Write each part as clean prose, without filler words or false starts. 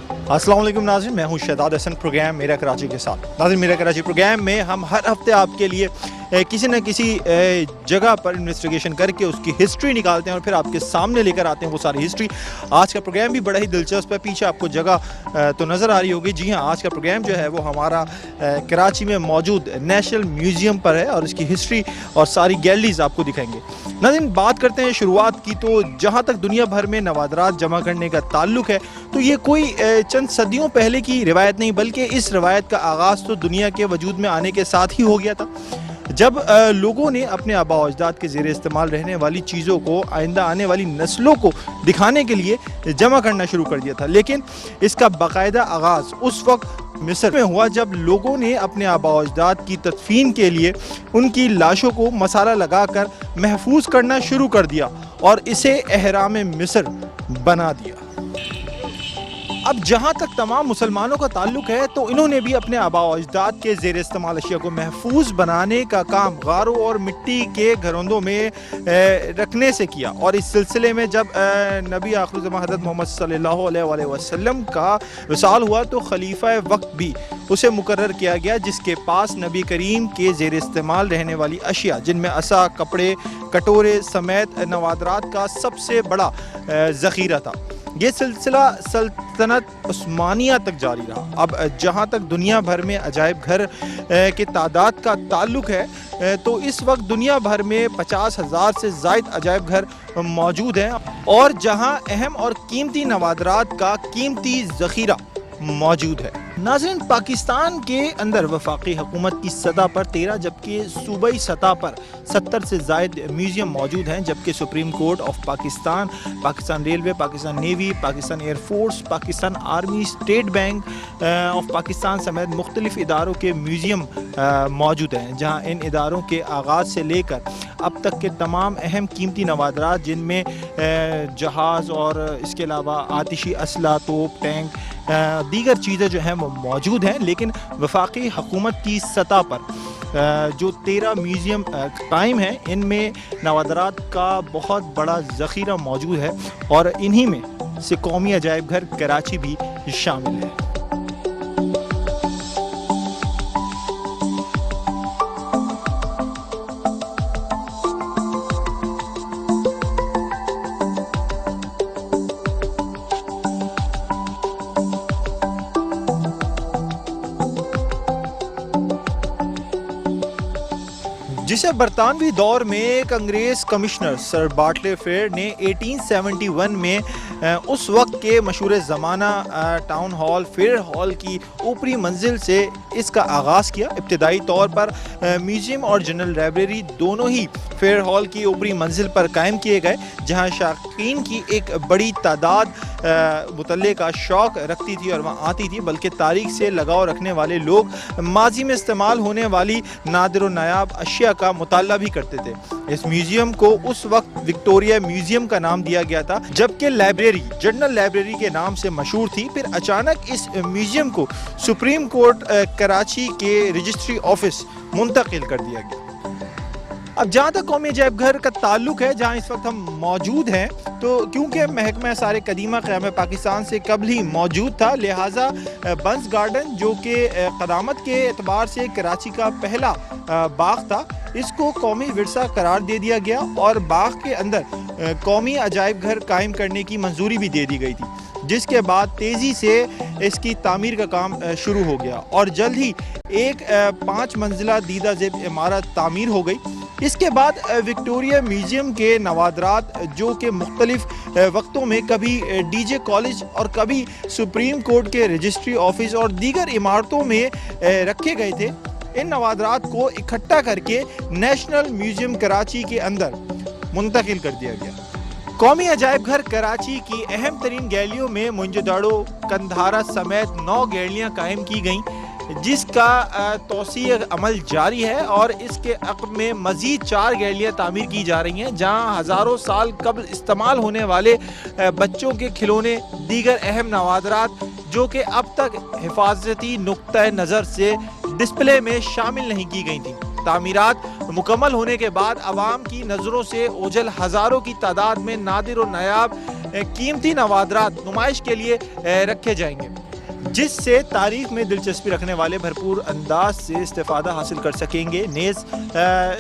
अस्सलाम वालेकुम नाज़रीन, मैं हूं शहजाद हसन। प्रोग्राम मेरा कराची के साथ। नाज़रीन, मेरा कराची प्रोग्राम में हम हर हफ्ते आपके लिए किसी न किसी जगह पर इन्वेस्टिगेशन करके उसकी हिस्ट्री निकालते हैं और फिर आपके सामने लेकर आते हैं वो सारी हिस्ट्री। आज का प्रोग्राम भी बड़ा ही दिलचस्प है। पीछे आपको जगह तो नज़र आ रही होगी। जी हाँ, आज का प्रोग्राम जो है वो हमारा कराची में मौजूद नेशनल म्यूज़ियम पर है और इसकी हिस्ट्री और सारी गैलरीज आपको दिखाएंगे। नाज़रीन, बात करते हैं शुरुआत की, तो जहाँ तक दुनिया भर में नवादरात जमा करने का ताल्लुक़ है तो ये कोई चंद सदियों पहले की रिवायत नहीं, बल्कि इस रिवायत का आगाज़ तो दुनिया के वजूद में आने के साथ ही हो गया था, जब लोगों ने अपने आबा व अजदाद के ज़ेर इस्तेमाल रहने वाली चीज़ों को आइंदा आने वाली नस्लों को दिखाने के लिए जमा करना शुरू कर दिया था। लेकिन इसका बाकायदा आगाज़ उस वक्त मिस्र में हुआ जब लोगों ने अपने आबा व अजदाद की तदफीन के लिए उनकी लाशों को मसाला लगाकर महफूज करना शुरू कर दिया और इसे एहराम मिस्र बना दिया। अब जहाँ तक तमाम मुसलमानों का ताल्लुक़ है तो इन्होंने भी अपने आबा व अजदाद के ज़ेर इस्तेमाल अशिया को महफूज बनाने का काम गारों और मिट्टी के घरोंदों में रखने से किया। और इस सिलसिले में जब नबी आखिर ज़मां हज़रत मोहम्मद सल्लल्लाहु अलैहि वसल्लम का विसाल हुआ तो खलीफा वक्त भी उसे मुकर्रर किया गया, जिसके पास नबी करीम के ज़ेर इस्तेमाल रहने वाली अशिया, जिनमें असा, कपड़े, कटोरे समेत नवादरात का सबसे बड़ा ज़ख़ीरा था। ये सिलसिला सल्तनत उस्मानिया तक जारी रहा। अब जहाँ तक दुनिया भर में अजायब घर के तादाद का ताल्लुक़ है तो इस वक्त दुनिया भर में 50,000 से ज़ायद अजायब घर मौजूद हैं और जहाँ अहम और कीमती नवादरात का कीमती ज़ख़ीरा मौजूद है। नाज़रीन, पाकिस्तान के अंदर वफाकी हुकूमत की सतह पर 13 जबकि सूबाई सतह पर 70 से ज़ायद म्यूज़ियम मौजूद हैं, जबकि supreme court of Pakistan, Pakistan railway, Pakistan navy, Pakistan air force, Pakistan army, state bank of Pakistan समेत मुख्तलिफ़ इदारों के म्यूज़ियम मौजूद हैं, जहाँ इन इदारों के आगाज़ से लेकर अब तक के तमाम अहम कीमती नवादरात, जिनमें जहाज़ और इसके अलावा आतिशी असला, तोप, टैंक, दीगर चीज़ें जो हैं वो मौजूद हैं। लेकिन वफाकी हुकूमत की सतह पर जो 13 म्यूज़ियम कायम हैं, इनमें नवादरात का बहुत बड़ा ज़ख़ीरा मौजूद है और इन्हीं में से कौमी अजायब घर कराची भी शामिल है। जिसे बरतानवी दौर में एक अंग्रेज़ कमिश्नर सर बार्टले फेयर ने 1871 में उस वक्त के मशहूर ज़माना टाउन हॉल फेयर हॉल की ऊपरी मंजिल से इसका आगाज़ किया। इब्तदाई तौर पर म्यूज़ियम और जनरल लाइब्रेरी दोनों ही फेयर हॉल की ऊपरी मंजिल पर कायम किए गए, जहां शाकीन की एक बड़ी तादाद मुतल्ले का शौक़ रखती थी और वहाँ आती थी, बल्कि तारीख़ से लगाव रखने वाले लोग माजी में इस्तेमाल होने वाली नादिर व नायाब अशिया का मुताला भी करते थे। इस म्यूज़ियम को उस वक्त विक्टोरिया म्यूज़ियम का नाम दिया गया था, जबकि लाइब्रेरी जनरल लाइब्रेरी के नाम से मशहूर थी। फिर अचानक इस म्यूज़ियम को सुप्रीम कोर्ट कराची के रजिस्ट्री ऑफिस मुंतकिल कर दिया गया। अब जहाँ तक कौमी अजायब घर का ताल्लुक़ है, जहाँ इस वक्त हम मौजूद हैं, तो क्योंकि महकमा सारे कदीमा क़याम पाकिस्तान से कबल ही मौजूद था, लिहाजा बंस गार्डन, जो कि क़दामत के एतबार से कराची का पहला बाग था, इसको कौमी विरसा करार दे दिया गया और बाग के अंदर कौमी अजायब घर कायम करने की मंजूरी भी दे दी गई थी, जिसके बाद तेज़ी से इसकी तामीर का काम शुरू हो गया और जल्द ही एक 5 मंजिला दीदा ज़ेब इमारत तामीर हो गई। इसके बाद विक्टोरिया म्यूज़ियम के नवादरात, जो कि मुख्तलिफ वक्तों में कभी डीजे कॉलेज और कभी सुप्रीम कोर्ट के रजिस्ट्री ऑफिस और दीगर इमारतों में रखे गए थे, इन नवादरात को इकट्ठा करके नेशनल म्यूज़ियम कराची के अंदर मुंतकिल कर दिया गया। कौमी अजायब घर कराची की अहम तरीन गैलरियों में मोहनजोदड़ो, कंधारा समेत 9 गैलरियाँ कायम की गईं, जिसका तौसीए अमल जारी है और इसके अक़ब में मज़ीद 4 गैलरियाँ तामीर की जा रही हैं, जहाँ हज़ारों साल कबल इस्तेमाल होने वाले बच्चों के खिलौने, दीगर अहम नवादरात जो कि अब तक हिफाजती नुक्ता नज़र से डिस्प्ले में शामिल नहीं की गई थी। तामीरात मुकम्मल होने के बाद आवाम की नज़रों से ओझल हज़ारों की तादाद में नादिर और नायाब कीमती नवादरात नुमाइश के लिए रखे जाएंगे, जिससे तारीख में दिलचस्पी रखने वाले भरपूर अंदाज से इस्तेफादा हासिल कर सकेंगे। नेज़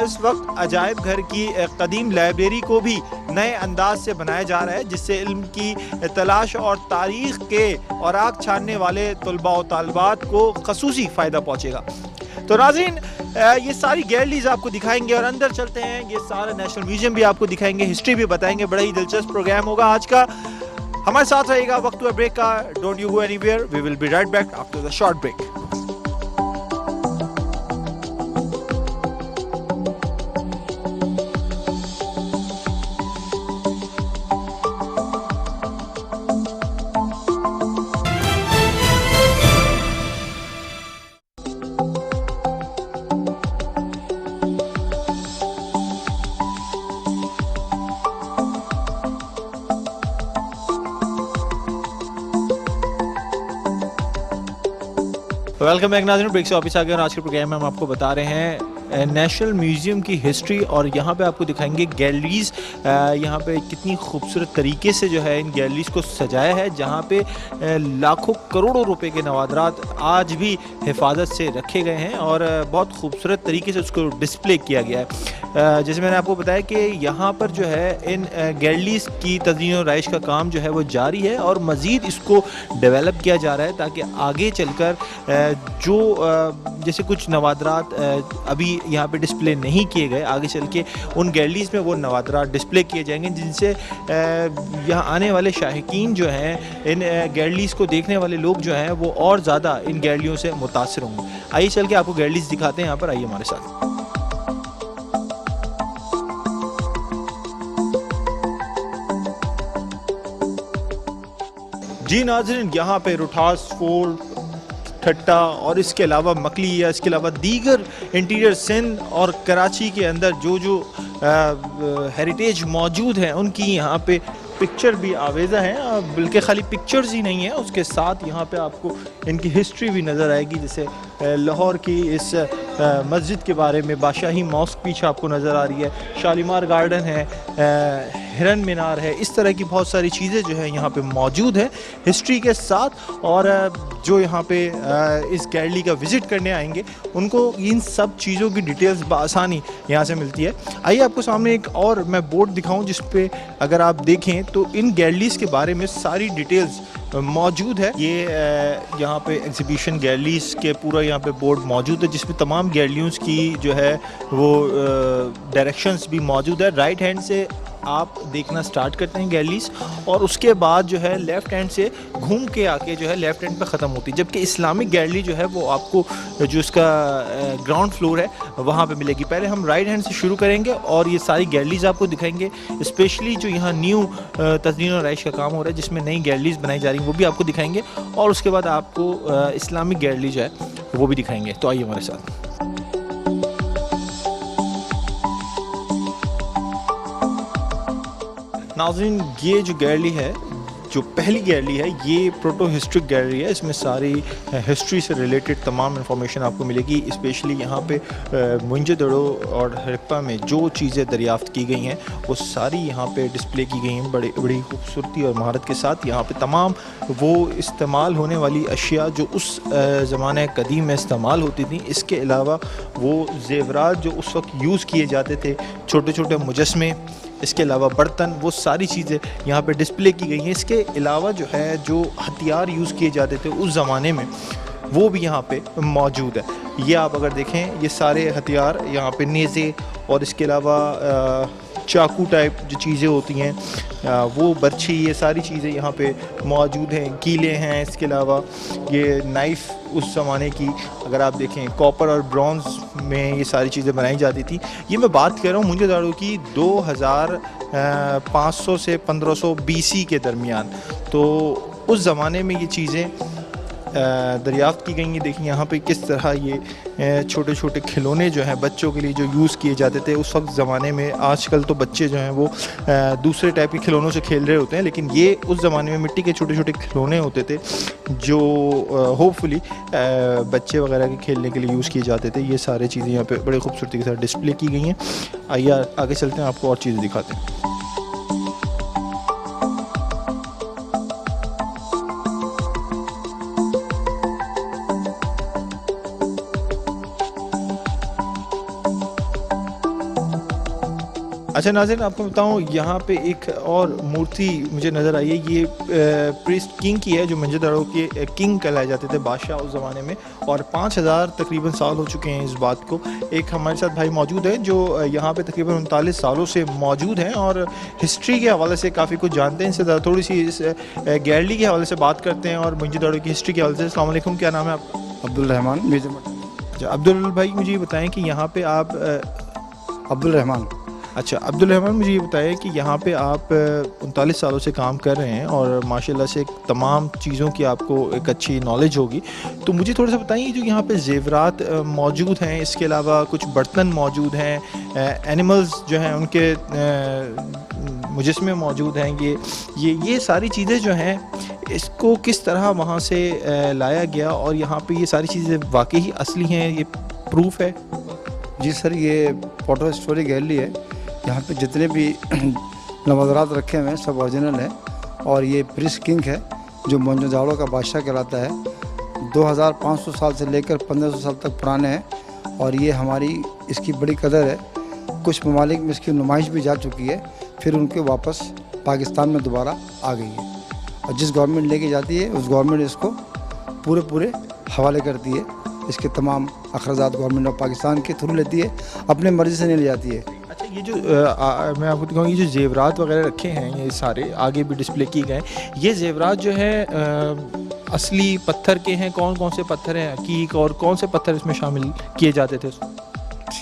इस वक्त अजायब घर की कदीम लाइब्रेरी को भी नए अंदाज से बनाया जा रहा है, जिससे इल्म की तलाश और तारीख के औराक छानने वाले तलबा और तालिबात को खसूसी फ़ायदा पहुँचेगा। तो नाज़रीन, ये सारी गैलरीज आपको दिखाएंगे और अंदर चलते हैं, ये सारा नेशनल म्यूजियम भी आपको दिखाएंगे, हिस्ट्री भी बताएंगे। बड़ा ही दिलचस्प प्रोग्राम होगा आज का, हमारे साथ रहेगा। वक्त हुआ ब्रेक का, don't you go anywhere, we will be right back after the short break. Welcome back नाज़रीन, ब्रेक से वापस आ गए और आज के प्रोग्राम में हम आपको बता रहे हैं नेशनल म्यूज़ियम की हिस्ट्री, और यहाँ पे आपको दिखाएंगे गैलरीज़। यहाँ पे कितनी खूबसूरत तरीके से जो है इन गैलरीज़ को सजाया है, जहाँ पे लाखों करोड़ों रुपए के नवादरात आज भी हिफाजत से रखे गए हैं और बहुत खूबसूरत तरीके से उसको डिस्प्ले किया गया है। जैसे मैंने आपको बताया कि यहाँ पर जो है इन गैलरीज़ की तज़मीन और राइश का काम जो है वो जारी है और मज़ीद इसको डेवलप किया जा रहा है, ताकि आगे चलकर जो जैसे कुछ नवादरात अभी यहाँ पे डिस्प्ले नहीं किए गए, आगे चल के उन गैलरीज़ में वो नवादरात डिस्प्ले किए जाएंगे, जिनसे यहाँ आने वाले शाहीकीन जो हैं, इन गैलरीज़ को देखने वाले लोग जो हैं वो और ज़्यादा इन गैलरियों से मुतासिर होंगे। आइए चल के आपको गैलरीज़ दिखाते हैं, यहाँ पर आइए हमारे साथ। जी नाज़रीन, यहाँ पे रुठास फोर्ट, ठट्टा और इसके अलावा मकली या इसके अलावा दीगर इंटीरियर सिंध और कराची के अंदर जो जो हेरिटेज मौजूद हैं, उनकी यहाँ पे पिक्चर भी आवेज़ा हैं। बल्कि खाली पिक्चर्स ही नहीं है, उसके साथ यहाँ पे आपको इनकी हिस्ट्री भी नज़र आएगी। जैसे लाहौर की इस मस्जिद के बारे में, बादशाही मॉस्क पीछे आपको नज़र आ रही है, शालीमार गार्डन है, हिरन मीनार है, इस तरह की बहुत सारी चीज़ें जो है यहाँ पे मौजूद है हिस्ट्री के साथ। और जो यहाँ पे इस गैलरी का विज़िट करने आएंगे उनको इन सब चीज़ों की डिटेल्स बआसानी यहाँ से मिलती है। आइए आपको सामने एक और मैं बोर्ड दिखाऊं, जिस पे अगर आप देखें तो इन गैलरीज़ के बारे में सारी डिटेल्स मौजूद है। ये यहाँ पे एग्जीबिशन गैलरीज़ के पूरा यहाँ पे बोर्ड मौजूद है, जिसमें तमाम गैलरीज़ की जो है वो डायरेक्शंस भी मौजूद है। राइट हैंड से आप देखना स्टार्ट करते हैं गैलरीज़, और उसके बाद जो है लेफ़्ट हैंड से घूम के आके जो है लेफ़्ट हैंड पे ख़त्म होती है। जबकि इस्लामिक गैलरी जो है वो आपको जो इसका ग्राउंड फ्लोर है वहाँ पे मिलेगी। पहले हम राइट हैंड से शुरू करेंगे और ये सारी गैलरीज़ आपको दिखाएंगे, स्पेशली जो यहाँ न्यू तज़मीन और राइश का काम हो रहा है, जिसमें नई गैलरीज़ बनाई जा रही हैं, वो भी आपको दिखाएंगे। और उसके बाद आपको इस्लामिक गैलरी जो है वो भी दिखाएंगे। तो आइए हमारे साथ। नाज़रीन, ये जो गैलरी है, जो पहली गैलरी है, ये प्रोटो हिस्ट्रिक गैलरी है। इसमें सारी हिस्ट्री से रिलेटेड तमाम इंफॉर्मेशन आपको मिलेगी। स्पेशली यहाँ पे मोहनजोदड़ो और हड़प्पा में जो चीज़ें दरियाफ़्त की गई हैं वो सारी यहाँ पे डिस्प्ले की गई हैं बड़ी खूबसूरती और महारत के साथ। यहाँ पे तमाम वो इस्तेमाल होने वाली अशिया जो उस ज़माने कदीम में इस्तेमाल होती थी, इसके अलावा वो ज़ेवरात जो उस वक्त यूज़ किए जाते थे, छोटे छोटे मुजस्मे, इसके अलावा बर्तन, वो सारी चीज़ें यहाँ पे डिस्प्ले की गई हैं। इसके अलावा जो है जो हथियार यूज़ किए जाते थे उस ज़माने में, वो भी यहाँ पे मौजूद है। ये आप अगर देखें, ये सारे हथियार यहाँ पे, नेज़े और इसके अलावा चाकू टाइप जो चीज़ें होती हैं, वो बर्छी, ये सारी चीज़ें यहाँ पे मौजूद हैं। कीले हैं, इसके अलावा ये नाइफ़ उस ज़माने की अगर आप देखें कॉपर और ब्रॉन्ज़ में ये सारी चीज़ें बनाई जाती थी। ये मैं बात कर रहा हूँ मोहनजोदड़ो की 2500 से 1500 BC के दरमियान। तो उस ज़माने में ये चीज़ें दरियाफ़्त की गई हैं। देखिए यहाँ पे किस तरह ये छोटे छोटे खिलौने जो हैं बच्चों के लिए जो यूज़ किए जाते थे उस वक्त ज़माने में। आजकल तो बच्चे जो हैं वो दूसरे टाइप के खिलौनों से खेल रहे होते हैं, लेकिन ये उस ज़माने में मिट्टी के छोटे छोटे खिलौने होते थे जो होपफुली बच्चे वगैरह के खेलने के लिए यूज़ किए जाते थे। ये सारी चीज़ें यहाँ पे बड़े खूबसूरती के साथ डिस्प्ले की गई हैं। आइए आगे चलते हैं, आपको और चीज़ें दिखाते हैं। अच्छा नाज़रीन, आपको बताऊं यहाँ पे एक और मूर्ति मुझे नज़र आई है। ये प्रीस्ट किंग की है, जो मोहनजोदड़ो के किंग कहलाए जाते थे, बादशाह उस ज़माने में, और 5000 तकरीबन साल हो चुके हैं इस बात को। एक हमारे साथ भाई मौजूद हैं जो यहाँ पे तकरीबन 39 सालों से मौजूद हैं और हिस्ट्री के हवाले से काफ़ी कुछ जानते हैं। इनसे थोड़ी सी इस गैलरी के हवाले से बात करते हैं और मोहनजोदड़ो की हिस्ट्री के हवाले से। अस्सलाम वालेकुम, क्या नाम है आपका? अब्दुल रहमान मिर्ज़ा। अच्छा अब्दुल भाई, मुझे ये बताएं कि यहाँ पे आप अब्दुल रहमान। अच्छा अब्दुल रहमान, मुझे ये बताएं कि यहाँ पे आप 39 सालों से काम कर रहे हैं और माशाल्लाह से तमाम चीज़ों की आपको एक अच्छी नॉलेज होगी। तो मुझे थोड़ा सा बताइए, जो यहाँ पे ज़ेवरात मौजूद हैं, इसके अलावा कुछ बर्तन मौजूद हैं, एनिमल्स जो हैं उनके मुजस्मे मौजूद हैं, ये सारी चीज़ें जो हैं, इसको किस तरह वहाँ से लाया गया और यहाँ पे ये सारी चीज़ें वाकई ही असली हैं, ये प्रूफ है? जी सर, ये फोटो स्टोरी गैलरी है। यहाँ पे जितने भी नवाज़रात रखे हुए हैं सब ओरिजिनल है। और ये प्रिंस किंग है जो मोहनजोदड़ो का बादशाह कहलाता है। 2500 साल से लेकर 1500 साल तक पुराने हैं और ये हमारी इसकी बड़ी कदर है। कुछ ममालिक में इसकी नुमाइश भी जा चुकी है, फिर उनके वापस पाकिस्तान में दोबारा आ गई है। और जिस गवर्नमेंट लेके जाती है उस गवर्नमेंट इसको पूरे हवाले करती है। इसके तमाम अखराजात गवर्नमेंट ऑफ पाकिस्तान के थ्रू लेती है, अपने मर्ज़ी से नहीं ले जाती है। अच्छा, ये जो मैं आपको दिखाऊँ, ये जो ज़ेवरात वगैरह रखे हैं, ये सारे आगे भी डिस्प्ले किए गए हैं, ये ज़ेवरात जो है असली पत्थर के हैं? कौन कौन से पत्थर हैं हकीक, और कौन से पत्थर इसमें शामिल किए जाते थे?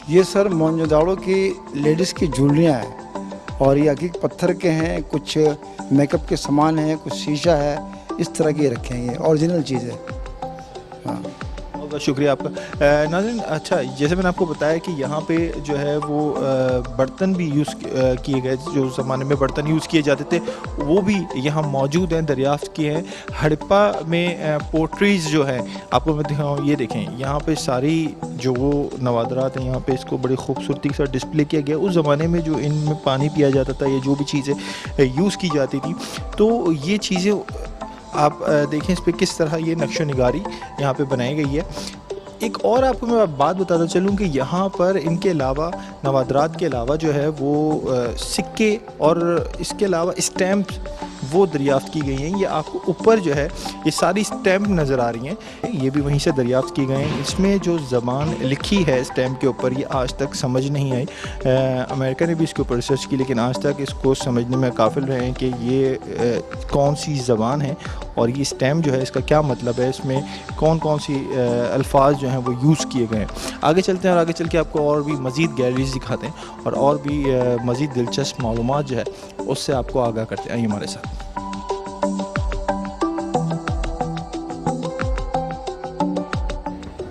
ये सर मोहनजोदड़ो की लेडीज़ की ज्वेलरियाँ हैं और ये हकीक पत्थर के हैं। कुछ मेकअप के सामान हैं, कुछ शीशा है, इस तरह के रखे हैं। ये ओरिजिनल चीज़ है। हाँ, बहुत शुक्रिया आपका। नाज़रीन, अच्छा जैसे मैंने आपको बताया कि यहाँ पे जो है वो बर्तन भी यूज़ किए गए, जो ज़माने में बर्तन यूज़ किए जाते थे वो भी यहाँ मौजूद हैं, दरियाफ़्त किए हैं। हड़प्पा में पोट्रीज़ जो है, आपको मैं दिखाऊँ, ये देखें, यहाँ पे सारी जो वो नवादरात हैं, यहाँ पे इसको बड़ी खूबसूरती के साथ डिस्प्ले किया गया। उस ज़माने में जो इनमें पानी पिया जाता था, ये जो भी चीज़ें यूज़ की जाती थी, तो ये चीज़ें आप देखें इस पे किस तरह ये नक्शो निगारी यहाँ पे बनाई गई है। एक और आपको मैं बात बताता चलूँ कि यहाँ पर इनके अलावा, नवादरात के अलावा जो है वो सिक्के और इसके अलावा स्टैम्प वो दरियाफ़्त की गई हैं। ये आपको ऊपर जो है ये सारी स्टैम्प नज़र आ रही हैं, ये भी वहीं से दरियाफ़्त की गए हैं। इसमें जो ज़बान लिखी है स्टैम्प के ऊपर, ये आज तक समझ नहीं आई। अमेरिका ने भी इसके ऊपर रिसर्च की, लेकिन आज तक इसको समझने में काफ़िल रहे हैं कि ये कौन सी ज़बान है और ये स्टैम्प जो है इसका क्या मतलब है, इसमें कौन कौन सी अल्फाज जो हैं वो यूज़ किए गए हैं। आगे चलते हैं और आगे चल के आपको और भी मज़ीद गैलरीज दिखाते हैं और भी मज़ीद दिलचस्प मालूमात जो है उससे आपको आगाह करते हैं। आइए हमारे साथ।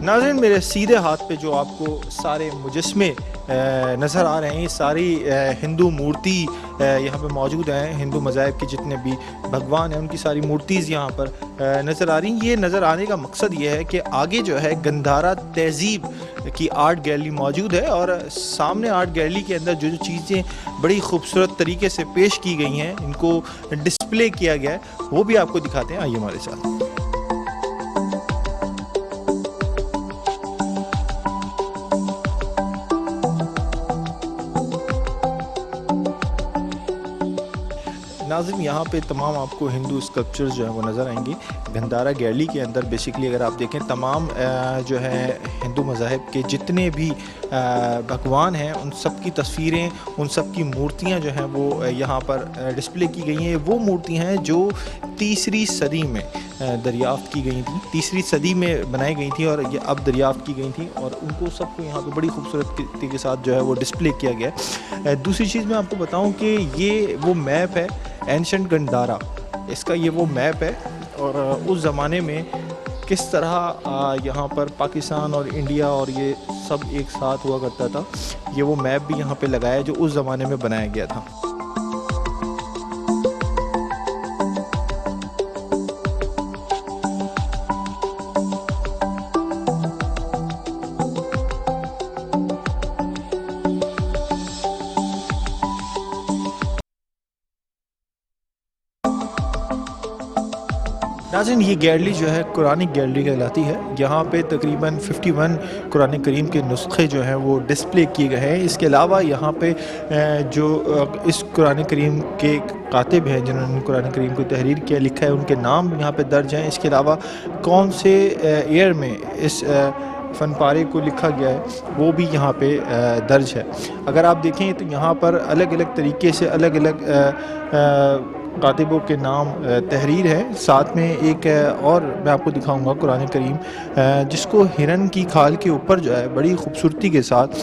नाज़रीन, मेरे सीधे हाथ पे जो आपको सारे मुजस्मे नज़र आ रहे हैं, ये सारी हिंदू मूर्ति यहाँ पे मौजूद हैं। हिंदू मज़ाहिब के जितने भी भगवान हैं उनकी सारी मूर्तिज़ यहाँ पर नज़र आ रही हैं। ये नज़र आने का मकसद ये है कि आगे जो है गंधारा तहज़ीब की आर्ट गैलरी मौजूद है और सामने आर्ट गैलरी के अंदर जो चीज़ें बड़ी खूबसूरत तरीके से पेश की गई हैं, इनको डिस्प्ले किया गया है, वो भी आपको दिखाते हैं। आइए हमारे साथ। नाज़रीन, यहाँ पे तमाम आपको हिंदू स्कल्पचर्स जो हैं वो नज़र आएंगी। गंधारा गैलरी के अंदर बेसिकली अगर आप देखें, तमाम जो है हिंदू मज़ाहिब के जितने भी भगवान हैं उन सब की तस्वीरें, उन सब की मूर्तियाँ जो हैं वो यहाँ पर डिस्प्ले की गई हैं। वो मूर्तियाँ हैं जो 3री सदी में दरियाफ़्त की गई थी, 3री सदी में बनाई गई थी और ये अब दरियाफ़्त की गई थी और उनको सबको यहाँ पे बड़ी खूबसूरती के साथ जो है वो डिस्प्ले किया गया है। दूसरी चीज़ मैं आपको बताऊँ कि ये वो मैप है एंशंट गंधारा, इसका ये वो मैप है और उस ज़माने में किस तरह यहाँ पर पाकिस्तान और इंडिया और ये सब एक साथ हुआ करता था, ये वो मैप भी यहाँ पे लगाया है जो उस ज़माने में बनाया गया था। ناظرین یہ گیلری جو ہے قرآنک گیلری کہلاتی ہے. یہاں پہ تقریباً 51 قرآن کریم کے نسخے جو ہیں وہ ڈسپلے کیے گئے ہیں. اس کے علاوہ یہاں پہ جو اس قرآن کریم کے کاتب ہیں جنہوں نے قرآن کریم کو تحریر کیا لکھا ہے ان کے نام یہاں پہ درج ہیں. اس کے علاوہ کون سے ایئر میں اس فن پارے کو لکھا گیا ہے وہ بھی یہاں پہ درج ہے. اگر آپ دیکھیں تو یہاں پر الگ الگ طریقے سے الگ الگ کاتبوں کے نام تحریر ہے. ساتھ میں ایک اور میں آپ کو دکھاؤں گا قرآن کریم جس کو ہرن کی کھال کے اوپر جو ہے بڑی خوبصورتی کے ساتھ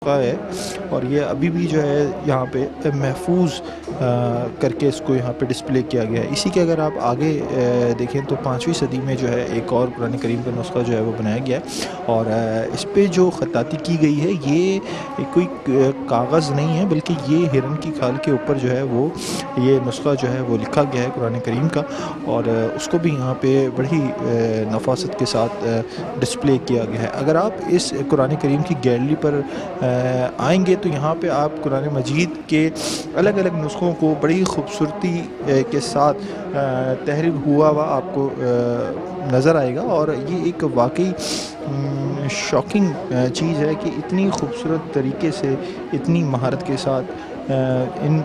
ہے اور یہ ابھی بھی جو ہے یہاں پہ محفوظ کر کے اس کو یہاں پہ ڈسپلے کیا گیا ہے. اسی کے اگر آپ آگے دیکھیں تو 5ویں صدی میں جو ہے ایک اور قرآن کریم کا نسخہ جو ہے وہ بنایا گیا ہے اور اس پہ جو خطاطی کی گئی ہے یہ کوئی کاغذ نہیں ہے بلکہ یہ ہرن کی کھال کے اوپر جو ہے وہ یہ نسخہ جو ہے وہ لکھا گیا ہے قرآن کریم کا اور اس کو بھی یہاں پہ بڑی نفاست کے ساتھ ڈسپلے کیا گیا ہے. اگر آپ اس قرآن کریم کی گیلری پر آئیں گے تو یہاں پہ آپ قرآن مجید کے الگ الگ نسخوں کو بڑی خوبصورتی کے ساتھ تحریر ہوا آپ کو نظر آئے گا اور یہ ایک واقعی شاکنگ چیز ہے کہ اتنی خوبصورت طریقے سے اتنی مہارت کے ساتھ ان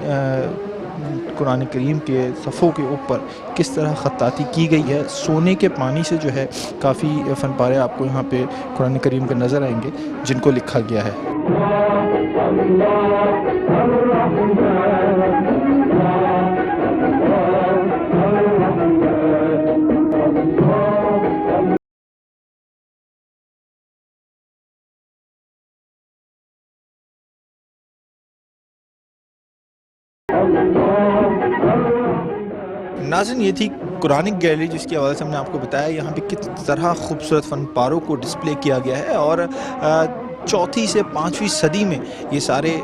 قرآن کریم کے صفحوں کے اوپر کس طرح خطاطی کی گئی ہے. سونے کے پانی سے جو ہے کافی فن پارے آپ کو یہاں پہ قرآن کریم کے نظر آئیں گے جن کو لکھا گیا ہے. ناظرین یہ تھی قرآنک گیلری جس کے حوالے سے ہم نے آپ کو بتایا یہاں پہ کس طرح خوبصورت فن پاروں کو ڈسپلے کیا گیا ہے اور 4 سے 5ویں صدی میں یہ سارے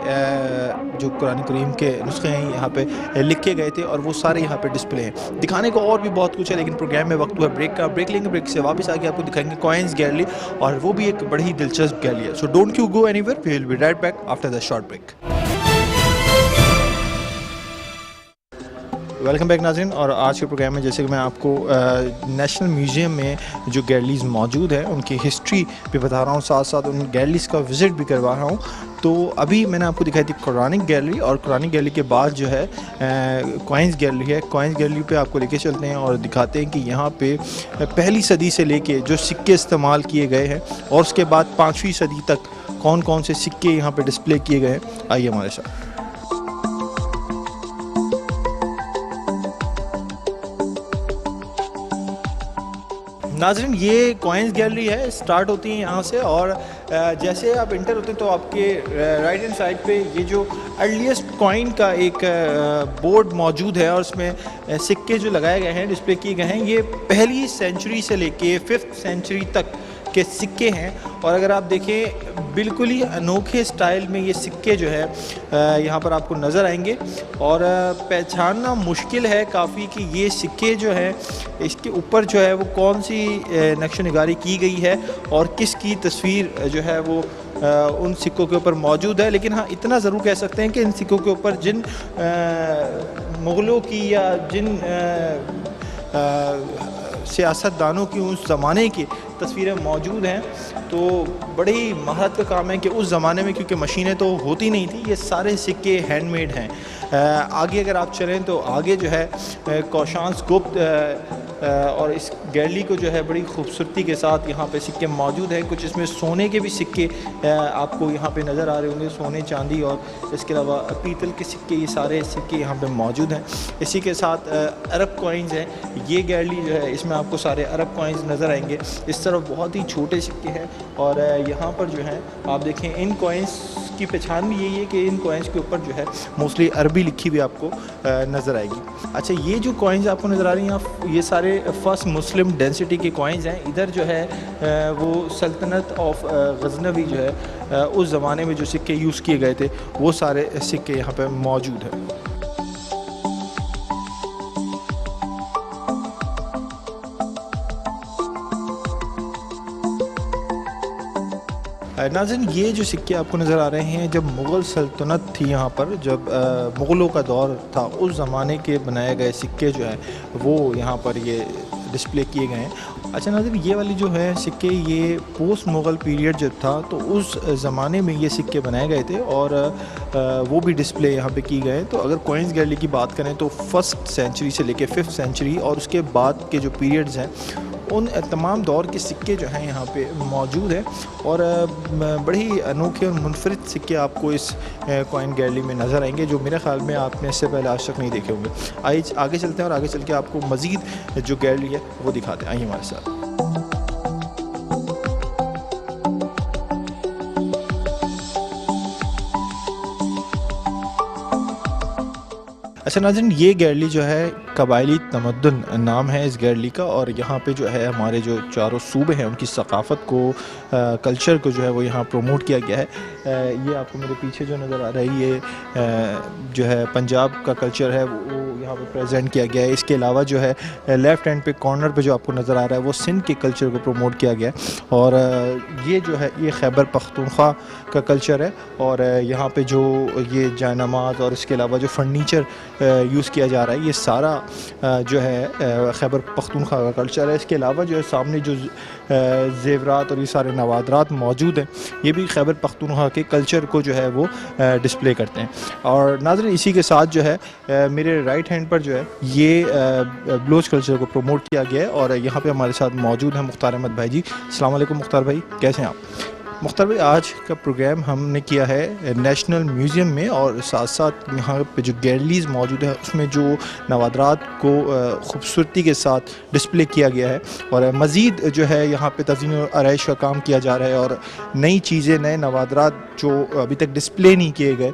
جو قرآن کریم کے نسخے ہیں یہاں پہ لکھے گئے تھے اور وہ سارے یہاں پہ ڈسپلے ہیں. دکھانے کو اور بھی بہت کچھ ہے لیکن پروگرام میں وقت ہوا بریک کا. بریک لیں گے, بریک سے واپس آ کے آپ کو دکھائیں گے کوئنز گیلری اور وہ بھی ایک بڑی دلچسپ گیلری ہے. So don't you go anywhere, we will be right back after the short break. Welcome back ناظرین. اور آج کے پروگرام میں جیسے کہ میں آپ کو نیشنل میوزیم میں جو گیلریز موجود ہیں ان کی ہسٹری بھی بتا رہا ہوں, ساتھ ساتھ ان گیلریز کا وزٹ بھی کروا رہا ہوں. تو ابھی میں نے آپ کو دکھائی تھی قرآنک گیلری اور قرآنک گیلری کے بعد جو ہے کوئنز گیلری ہے. کوئنز گیلری پہ آپ کو لے کے چلتے ہیں اور دکھاتے ہیں کہ یہاں پہ 1 صدی سے لے کے جو سکے استعمال کیے گئے ہیں اور اس کے بعد 5ویں صدی تک کون کون سے سکے یہاں پہ ڈسپلے کیے گئے ہیں. آئیے ہمارے ساتھ. ناظرین یہ کوئنز گیلری ہے, سٹارٹ ہوتی ہیں یہاں سے اور جیسے آپ انٹر ہوتے ہیں تو آپ کے رائٹ ہینڈ سائڈ پہ یہ جو ارلیسٹ کوئن کا ایک بورڈ موجود ہے اور اس میں سکے جو لگائے گئے ہیں ڈسپلے کیے گئے ہیں یہ 1 سینچری سے لے کے 5 سینچری تک کے سکے ہیں. اور اگر آپ دیکھیں بالکل ہی انوکھے سٹائل میں یہ سکے جو ہے یہاں پر آپ کو نظر آئیں گے اور پہچاننا مشکل ہے کافی کہ یہ سکے جو ہیں اس کے اوپر جو ہے وہ کون سی نقش و نگاری کی گئی ہے اور کس کی تصویر جو ہے وہ ان سکوں کے اوپر موجود ہے. لیکن ہاں اتنا ضرور کہہ سکتے ہیں کہ ان سکوں کے اوپر جن مغلوں کی یا جن سیاست دانوں کی اس زمانے کی تصویریں موجود ہیں تو بڑی مہارت کا کام ہے کہ اس زمانے میں کیونکہ مشینیں تو ہوتی نہیں تھیں یہ سارے سکے ہینڈ میڈ ہیں. آگے اگر آپ چلیں تو آگے جو ہے کوشانس گپت اور اس گیلری کو جو ہے بڑی خوبصورتی کے ساتھ یہاں پہ سکے موجود ہیں. کچھ اس میں سونے کے بھی سکے آپ کو یہاں پہ نظر آ رہے ہوں گے, سونے چاندی اور اس کے علاوہ پیتل کے سکے, یہ سارے سکے یہاں پہ موجود ہیں. اسی کے ساتھ عرب کوائنز ہیں. یہ گیلری جو ہے اس میں آپ کو سارے عرب کوائنز نظر آئیں گے. اس طرف بہت ہی چھوٹے سکے ہیں اور یہاں پر جو ہے آپ دیکھیں ان کوائنز کی پہچان بھی یہی ہے کہ ان کوائنز کے اوپر جو ہے موسٹلی عربی لکھی ہوئی آپ کو نظر آئے گی. اچھا, یہ جو کوائنز آپ کو نظر آ رہی ہیں یہ سارے فرسٹ مسلم ڈینسٹی کے کوائنز ہیں. ادھر جو ہے وہ سلطنت آف غزنوی جو ہے اس زمانے میں جو سکے یوز کیے گئے تھے وہ سارے سکے یہاں پہ موجود ہیں. ناظرین, یہ جو سکے آپ کو نظر آ رہے ہیں جب مغل سلطنت تھی یہاں پر, جب مغلوں کا دور تھا اس زمانے کے بنائے گئے سکے جو ہیں وہ یہاں پر یہ ڈسپلے کیے گئے ہیں. اچھا ناظرین, یہ والی جو ہے سکے یہ پوسٹ مغل پیریڈ جب تھا تو اس زمانے میں یہ سکے بنائے گئے تھے اور وہ بھی ڈسپلے یہاں پہ کی گئے. تو اگر کوائنز گیلری کی بات کریں تو فرسٹ سینچری سے لے کے 5th سینچری اور اس کے بعد کے جو پیریڈز ہیں ان تمام دور کے سکے جو ہیں یہاں پہ موجود ہیں اور بڑے ہی انوکھے اور منفرد سکے آپ کو اس کوائن گیلری میں نظر آئیں گے جو میرے خیال میں آپ نے اس سے پہلے آج تک نہیں دیکھے ہوں گے. آگے چلتے ہیں اور آگے چل کے آپ کو مزید جو گیلری ہے وہ دکھاتے ہیں. آئیے ہمارے ساتھ. اچھا ناظرین, یہ گیلری جو ہے قبائلی تمدن نام ہے اس گیلری کا اور یہاں پہ جو ہے ہمارے جو چاروں صوبے ہیں ان کی ثقافت کو, کلچر کو جو ہے وہ یہاں پروموٹ کیا گیا ہے. یہ آپ کو میرے پیچھے جو نظر آ رہا ہے یہ جو ہے پنجاب کا کلچر ہے وہ یہاں پہ پریزنٹ کیا گیا ہے. اس کے علاوہ جو ہے لیفٹ ہینڈ پہ کارنر پہ جو آپ کو نظر آ رہا ہے وہ سندھ کے کلچر کو پروموٹ کیا گیا ہے اور یہ جو ہے یہ خیبر پختونخوا کا کلچر ہے اور یہاں پہ جو یہ جائے نماز اور اس کے علاوہ جو فرنیچر یوز کیا جا رہا ہے یہ سارا جو ہے خیبر پختونخوا کا کلچر ہے. اس کے علاوہ جو ہے سامنے جو زیورات اور یہ سارے نوادرات موجود ہیں یہ بھی خیبر پختونخوا کے کلچر کو جو ہے وہ ڈسپلے کرتے ہیں. اور ناظرین, اسی کے ساتھ جو ہے میرے رائٹ ہینڈ پر جو ہے یہ بلوچ کلچر کو پروموٹ کیا گیا ہے اور یہاں پہ ہمارے ساتھ موجود ہیں مختار احمد بھائی جی. السلام علیکم مختار بھائی, کیسے ہیں آپ؟ مختار بھائی, آج کا پروگرام ہم نے کیا ہے نیشنل میوزیم میں اور ساتھ ساتھ یہاں پہ جو گیلریز موجود ہے اس میں جو نوادرات کو خوبصورتی کے ساتھ ڈسپلے کیا گیا ہے اور مزید جو ہے یہاں پہ تزئین و آرائش کا کام کیا جا رہا ہے اور نئی چیزیں, نئے نوادرات جو ابھی تک ڈسپلے نہیں کیے گئے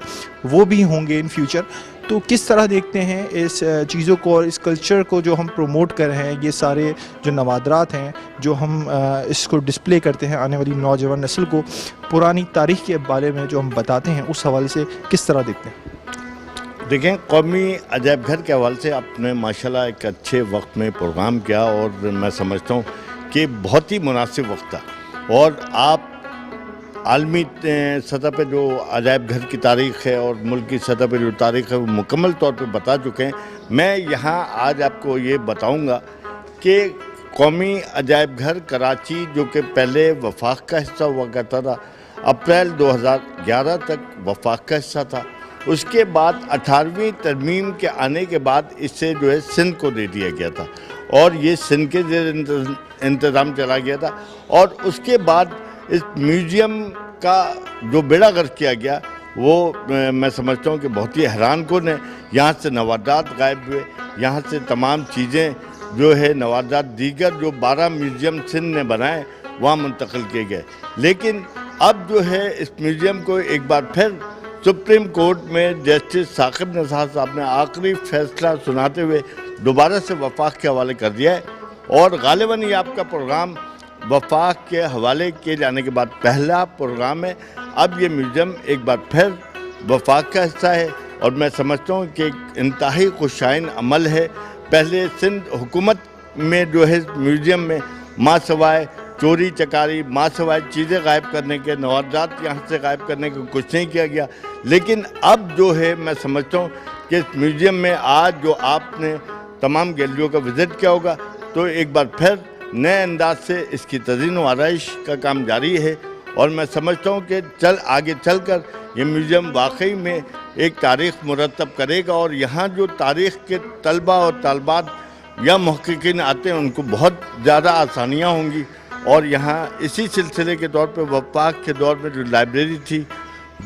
وہ بھی ہوں گے ان فیوچر. تو کس طرح دیکھتے ہیں اس چیزوں کو اور اس کلچر کو جو ہم پروموٹ کر رہے ہیں, یہ سارے جو نوادرات ہیں جو ہم اس کو ڈسپلے کرتے ہیں آنے والی نوجوان نسل کو پرانی تاریخ کے بارے میں جو ہم بتاتے ہیں اس حوالے سے کس طرح دیکھتے ہیں؟ دیکھیں, قومی عجائب گھر کے حوالے سے آپ نے ماشاءاللہ ایک اچھے وقت میں پروگرام کیا اور میں سمجھتا ہوں کہ بہت ہی مناسب وقت تھا اور آپ عالمی سطح پہ جو عجائب گھر کی تاریخ ہے اور ملک کی سطح پہ جو تاریخ ہے وہ مکمل طور پہ بتا چکے ہیں. میں یہاں آج آپ کو یہ بتاؤں گا کہ قومی عجائب گھر کراچی جو کہ پہلے وفاق کا حصہ ہوا کرتا تھا, اپریل 2011 تک وفاق کا حصہ تھا. اس کے بعد 18ویں ترمیم کے آنے کے بعد اس سے جو ہے سندھ کو دے دیا گیا تھا اور یہ سندھ کے زیر انتظام چلا گیا تھا. اور اس کے بعد اس میوزیم کا جو بیڑا غرق کیا گیا وہ میں سمجھتا ہوں کہ بہت ہی حیران کن ہے. یہاں سے نوادرات غائب ہوئے, یہاں سے تمام چیزیں جو ہے نوادرات دیگر جو 12 میوزیم سندھ نے بنائے وہاں منتقل کیے گئے. لیکن اب جو ہے اس میوزیم کو ایک بار پھر سپریم کورٹ میں جسٹس ثاقب نثار صاحب نے آخری فیصلہ سناتے ہوئے دوبارہ سے وفاق کے حوالے کر دیا ہے اور غالباً یہ آپ کا پروگرام وفاق کے حوالے کیے جانے کے بعد پہلا پروگرام ہے. اب یہ میوزیم ایک بار پھر وفاق کا حصہ ہے اور میں سمجھتا ہوں کہ ایک انتہائی خوشائن عمل ہے. پہلے سندھ حکومت میں جو ہے میوزیم میں ماں سوائے چوری چکاری, ماں سوائے چیزیں غائب کرنے کے, نوادرات یہاں سے غائب کرنے کے کچھ نہیں کیا گیا. لیکن اب جو ہے میں سمجھتا ہوں کہ اس میوزیم میں آج جو آپ نے تمام گیلریوں کا وزٹ کیا ہوگا تو ایک بار پھر نئے انداز سے اس کی تزئین و آرائش کا کام جاری ہے اور میں سمجھتا ہوں کہ آگے چل کر یہ میوزیم واقعی میں ایک تاریخ مرتب کرے گا اور یہاں جو تاریخ کے طلبہ اور طالبات یا محققین آتے ہیں ان کو بہت زیادہ آسانیاں ہوں گی. اور یہاں اسی سلسلے کے طور پہ وفاق کے دور میں جو لائبریری تھی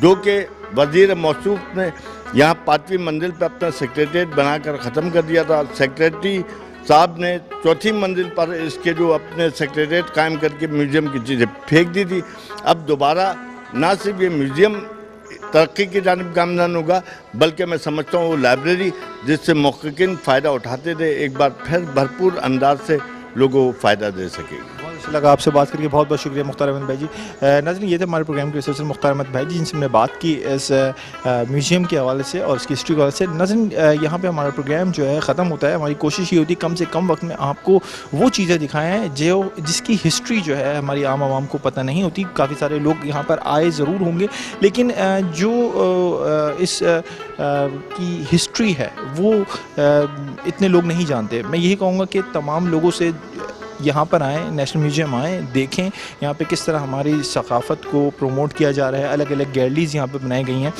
جو کہ وزیر موصوف نے یہاں 5ویں منزل پہ اپنا سیکریٹریٹ بنا کر ختم کر دیا تھا. سیکریٹری صاحب نے 4تھی منزل پر اس کے جو اپنے سیکریٹریٹ قائم کر کے میوزیم کی چیزیں پھینک دی تھی. اب دوبارہ نہ صرف یہ میوزیم ترقی کی جانب گامزن ہوگا بلکہ میں سمجھتا ہوں وہ لائبریری جس سے محققین فائدہ اٹھاتے تھے ایک بار پھر بھرپور انداز سے لوگوں کو فائدہ دے سکے گی. بہت اچھا لگا آپ سے بات کر کے, بہت بہت شکریہ مختار احمد بھائی جی. ناظرین یہ تھے ہمارے پروگرام کے ریسرچر مختار احمد بھائی جی جن سے ہم نے بات کی اس میوزیم کے حوالے سے اور اس کی ہسٹری کے حوالے سے. ناظرین یہاں پہ ہمارا پروگرام جو ہے ختم ہوتا ہے. ہماری کوشش یہ ہوتی ہے کم سے کم وقت میں آپ کو وہ چیزیں دکھائیں جو جس کی ہسٹری جو ہے ہماری عام عوام کو پتہ نہیں ہوتی. کافی سارے لوگ یہاں پر آئے ضرور ہوں گے لیکن جو اس کی ہسٹری ہے وہ اتنے لوگ نہیں جانتے. میں یہی کہوں گا کہ تمام لوگوں سے یہاں پر آئیں, نیشنل میوزیم آئیں, دیکھیں یہاں پہ کس طرح ہماری ثقافت کو پروموٹ کیا جا رہا ہے. الگ الگ گیلریز یہاں پہ بنائی گئی ہیں,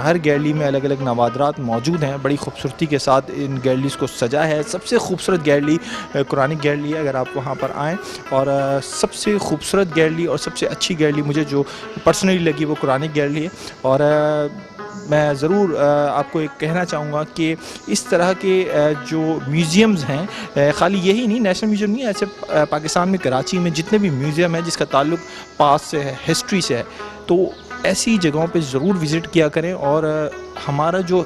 ہر گیلری میں الگ الگ نوادرات موجود ہیں. بڑی خوبصورتی کے ساتھ ان گیلریز کو سجا ہے. سب سے خوبصورت گیلری قرآنک گیلری ہے. اگر آپ وہاں پر آئیں, اور سب سے خوبصورت گیلری اور سب سے اچھی گیلری مجھے جو پرسنلی لگی وہ قرآنک گیلری ہے. اور میں ضرور آپ کو ایک کہنا چاہوں گا کہ اس طرح کے جو میوزیمز ہیں, خالی یہی نہیں, نیشنل میوزیم نہیں, ایسے پاکستان میں کراچی میں جتنے بھی میوزیم ہیں جس کا تعلق پاسٹ سے ہے, ہسٹری سے ہے, تو ایسی جگہوں پہ ضرور وزٹ کیا کریں. اور ہمارا جو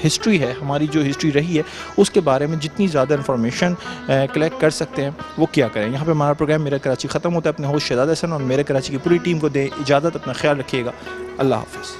ہسٹری ہے, ہماری جو ہسٹری رہی ہے, اس کے بارے میں جتنی زیادہ انفارمیشن کلیکٹ کر سکتے ہیں وہ کیا کریں. یہاں پہ ہمارا پروگرام میرا کراچی ختم ہوتا ہے. اپنے ہوسٹ شہزاد حسن اور میرے کراچی کی پوری ٹیم کو دیں اجازت. اپنا خیال رکھیے گا. اللہ حافظ.